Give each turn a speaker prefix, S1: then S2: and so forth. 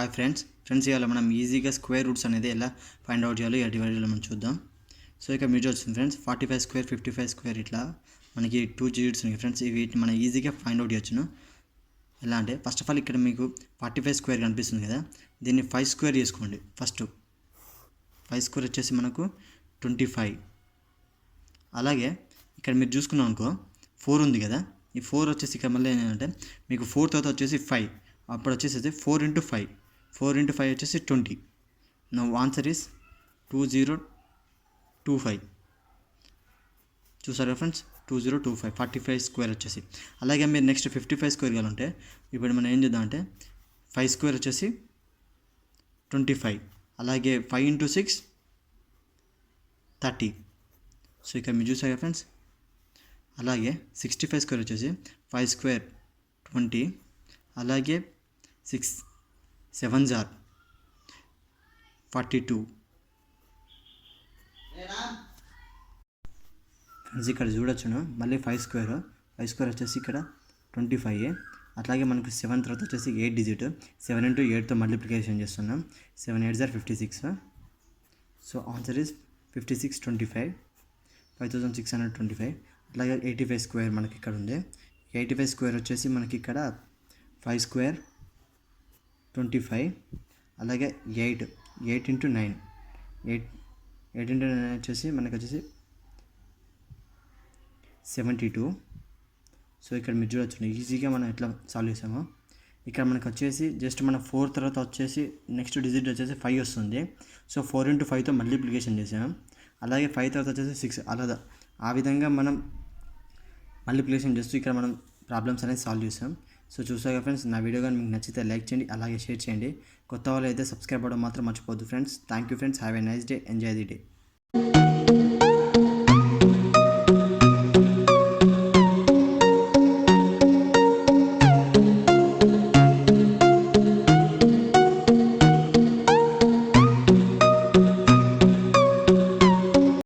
S1: Hi friends ఇవాళ మనం ఈజీగా స్క్వేర్ రూట్స్ అనేది ఎలా ఫైండ్ అవుట్ చేయాలో ఈ వీడియోలో మనం చూద్దాం. సో ఇక మీరు వచ్చింది ఫ్రెండ్స్ 45 స్క్వేర్ 55 స్క్వేర్ ఇట్లా మనకి 2 డిజిట్స్ ఉన్నాయి ఫ్రెండ్స్. వీటిని మనం ఈజీగా ఫైండ్ అవుట్ చేయొచ్చును. ఎలా అంటే ఫస్ట్ ఆఫ్ ఆల్ ఇక్కడ మీకు 45 స్క్వేర్ కనిపిస్తుంది కదా, దీన్ని 5 స్క్వేర్ చేసుకోండి. ఫస్ట్ 5 స్క్వేర్ వచ్చేసి మనకు 25. అలాగే ఇక్కడ మీరు చూసుకున్నాం అనుకో 4 ఉంది కదా, ఈ 4 వచ్చేసి ఇక్కడ మళ్ళీ ఏంటంటే మీకు 4 తర్వాత వచ్చేసి 5, అప్పుడు వచ్చేసి 4 into 5 వచ్చేసి 20. Now answer is 2025. చూసారా ఫ్రెండ్స్, 2025 45 స్క్వేర్ వచ్చేసి. అలాగే మీరు నెక్స్ట్ 55 స్క్వేర్ కావాలంటే ఇప్పుడు మనం ఏం చేద్దామంటే 5 స్క్వేర్ వచ్చేసి 25, అలాగే 5 into 6 30. సో ఇక్కడ మీరు చూసారా ఫ్రెండ్స్. అలాగే 65 స్క్వేర్ వచ్చేసి 5 స్క్వేర్ 20, అలాగే 6 7s are 42. ఫ్రెండ్స్ ఇక్కడ చూడొచ్చును మళ్ళీ 5 స్క్వేర్ వచ్చేసి ఇక్కడ 25. అట్లాగే మనకు 7 తర్వాత వచ్చేసి 8 డిజిట్, 7 into 8తో మల్టిప్లికేషన్ చేస్తున్నాం. 7 8s are 56. So answer is 5625, 5625. అట్లాగే 85 స్క్వేర్ మనకి ఇక్కడ ఉంది. 85 స్క్వేర్ వచ్చేసి మనకి ఇక్కడ 5 స్క్వేర్ 25, అలాగే 8 into 9 వచ్చేసి మనకి వచ్చేసి 72. సో ఇక్కడ మీరు చూడొచ్చు ఈజీగా మనం ఎట్లా సాల్వ్ చేసామో. ఇక్కడ మనకు వచ్చేసి జస్ట్ మన 4 తర్వాత వచ్చేసి నెక్స్ట్ డిజిట్ వచ్చేసి 5 వస్తుంది. సో 4 into 5తో మల్టిప్లికేషన్ చేసాం. అలాగే 5 తర్వాత వచ్చేసి 6, అలా ఆ విధంగా మనం మల్టిప్లికేషన్ చేస్తూ ఇక్కడ మనం ప్రాబ్లమ్స్ అనేది సాల్వ్ చేసాం. సో చూసాగా ఫ్రెండ్స్, నా వీడియో కానీ మీకు నచ్చితే లైక్ చేయండి, అలాగే షేర్ చేయండి. కొత్త వాళ్ళు అయితే సబ్స్క్రైబ్ అవ్వడం మాత్రం మర్చిపోద్దు friends. Thank you friends, have a nice day, enjoy the day.